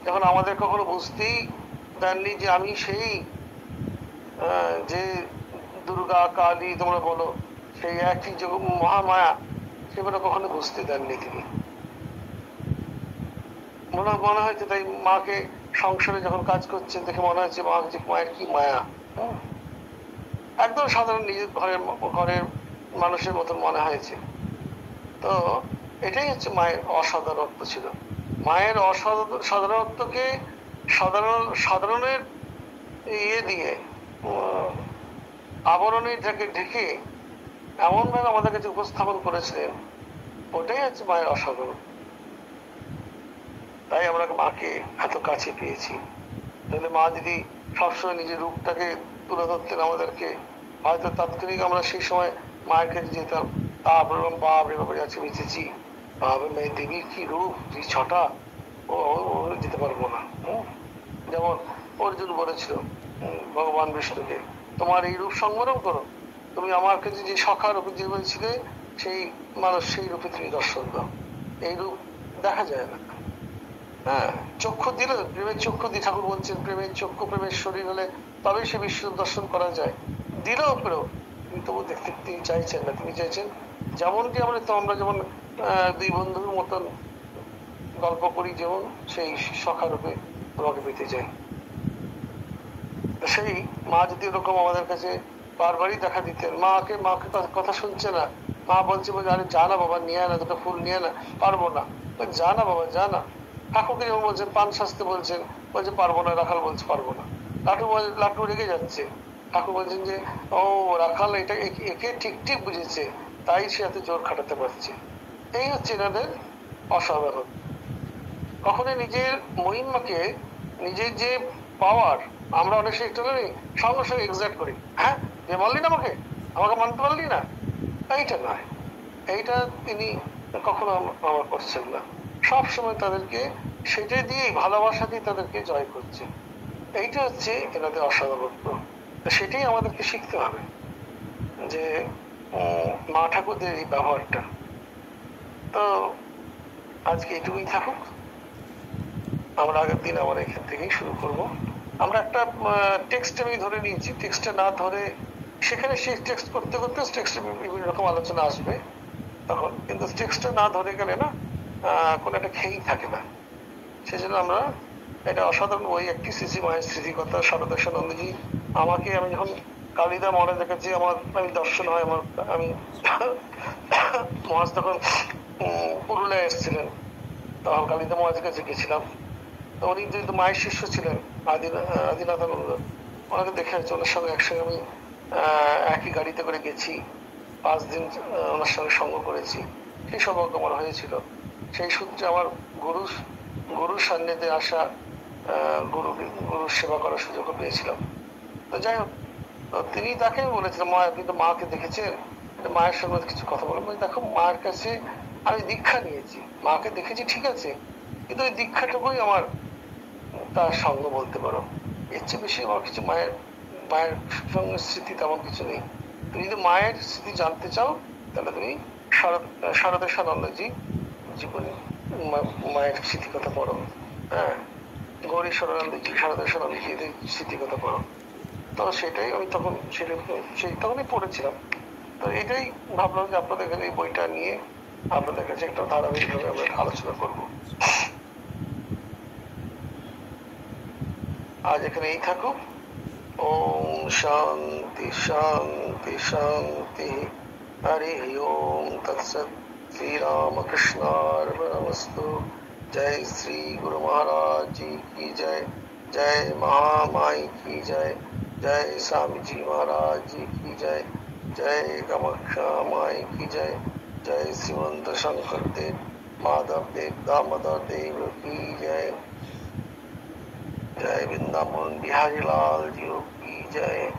যখন আমাদের কখনো বুঝতেই দেননি যে আমি সেই যে দুর্গা কালী তোমরা বলো সেই একই মহামায়া, সেগুলো কখনো বুঝতে দেননি তিনি। মনে হয়েছে তাই মাকে সংসারে যখন কাজ করছেন দেখে মনে হয়েছে মায়ের কি মায়া, একদম সাধারণ নিজের ঘরের মানুষের মতন মনে হয়েছে। তো এটাই হচ্ছে মায়ের অসাধারণত্ব ছিল। মায়ের অসাধারণত্বকে সাধারণের ইয়ে দিয়ে আবরণে যাকে ঢেকে এমন ভাবে আমাদের কাছে উপস্থাপন করেছিলেন, ওটাই হচ্ছে মায়ের অসাধারণ। তাই আমরা মাকে এত কাছে পেয়েছি। তাহলে মা যদি সবসময় নিজের রূপটাকে তুলে ধরতেন আমাদেরকে, হয়তো তাৎক্ষণিক আমরা সেই সময় মায়ের কাছে যেতাম, তারপরে বাপরে বাপরে আছে বেঁচেছি, বাবা মেয়ে দেবীর কি রূপ, কি ছটা, ও যেতে পারবো না। যেমন অর্জুন বলেছিল ভগবান বিষ্ণুকে, তোমার এই রূপ সংবরণ করো, তুমি আমার কাছে যে সখা রূপে যে বলছিলে সেই মানুষ সেই রূপে তুমি দর্শন দাও। এই রূপ দেখা যায় না। হ্যাঁ, চক্ষু দিলে, প্রেমের চক্ষু দিয়ে ঠাকুর বলছেন, প্রেমের চক্ষু প্রেমের শরীর হলে তবেই সে বিশ্ব দর্শন করা যায়। দিলেও পেরেও কিন্তু তবু দেখতে তিনি চাইছেন না। তিনি চাইছেন যেমনটি আমরা যেমন দুই বন্ধুর মতন গল্প করি, যেমন সেই সখা রূপে তোমাকে পেতে চাই। সেই মা যদি এরকম আমাদের কাছে বারবারই দেখা দিতেন, মাকে কথা শুনছে না, মা বলছে আরে যা না বাবা, নিয়ে না, দুটো ফুল নিয়ে না, পারবো না, যা না বাবা যা না। ঠাকুরকে যেমন বলছেন পান সাজতে বলছেন, বলছে পারবো না, রাখাল বলছে পারবো না। লাটু রেগে যাচ্ছে, ঠাকুর বলছেন যে ও রাখাল এটা একে ঠিক ঠিক বুঝেছে, তাই সে এত জোর খাটাতে পারছে। এই হচ্ছে এনাদের অসাধারণ। কখনো নিজের মহিমাকে, নিজের যে পাওয়ার, আমরা অনেক সময় একটু সঙ্গে সঙ্গে এক্সাক্ট করি, হ্যাঁ যে মানলি না আমাকে মানতে পারলি না, এইটা নয়। এইটা তিনি কখনো আমার করছেন না। সব সময় তাদেরকে সেটাই দিয়ে, ভালোবাসা দিয়ে তাদেরকে জয় করছে। এইটা হচ্ছে এনাদের অসাধারণত্ব। সেটাই আমাদেরকে শিখতে হবে, যে মা ঠাকুরদের এই ব্যবহারটা। তো আজকে এইটুকুই থাকুক, আমরা আগের দিন আবার এখান থেকেই শুরু করব। আমরা একটা টেক্সট আমি ধরে নিয়েছি, টেক্সটটা না ধরে সেখানে সেই টেক্সট করতে করতে টেক্সটে বিভিন্ন রকম আলোচনা আসবে তখন, কিন্তু টেক্সটটা না ধরে গেলে না কোনো একটা খেয়েই থাকে না। সেজন্য আমরা এটা অসাধারণ বই একটি, শ্রী মায়ের স্মৃতিকথা, শারদানন্দজি। আমি যখন কালিদা মহারাজের কাছে আমি দর্শন হয় আমি মহারাজ তখন পুরুলিয়ায় এসেছিলেন, তখন কালিদা মহারাজের কাছে গেছিলাম। তো উনি যেহেতু মায়ের শিষ্য ছিলেন আদিনাথানন্দ, ওনাকে দেখে ওনার সঙ্গে একসঙ্গে আমি একই গাড়িতে করে গেছি, 5 দিন ওনার সঙ্গে সঙ্গ করেছি। সেই সৌভাগ্য আমার হয়েছিল। সেই সূত্রে আমার গুরুর সান্নিধ্যে আসা, গুরুর সেবা করার সুযোগও পেয়েছিলাম। তো যাই হোক, তিনি তাকে বলেছিলেন মা, আপনি তো মাকে দেখেছেন, মায়ের সঙ্গে কিছু কথা বলেন। দেখো, মায়ের কাছে আমি দীক্ষা নিয়েছি, মাকে দেখেছি ঠিক আছে, কিন্তু ওই দীক্ষাটুকুই আমার তার সঙ্গ বলতে পারো, এর চেয়ে বেশি আমার কিছু মায়ের সঙ্গে স্মৃতি তেমন কিছু নেই। তুমি যদি মায়ের স্মৃতি জানতে চাও তাহলে তুমি শারদেশানন্দজি জীবনী মায়ের স্মৃতি কথা পড়ো, হ্যাঁ, গৌরী শারদেশানন্দজি এদের স্মৃতি কথা পড়ো। তো সেটাই আমি তখন তখনই পড়েছিলাম। তো এটাই ভাবলাম যে আপনাদের কাছে এই বইটা নিয়ে আপনাদের কাছে একটা ধারাবাহিকভাবে আমরা আলোচনা করবো। আজ এখানে এই থাকুক। ওম শান্তি শান্তি শান্তি। हरि ओम तत्सत। श्री रामकृष्णार्पणमस्तु। जय श्री गुरु महाराज जी की जय। जय महामाई की जय। जय स्वामी जी महाराज जी की जय। जय कामाख्या माई की जय। जय श्रीमंत शंकर देव माधव देव दामोदर देव की जय। जय वृंदावन बिहारी लाल जी की जय।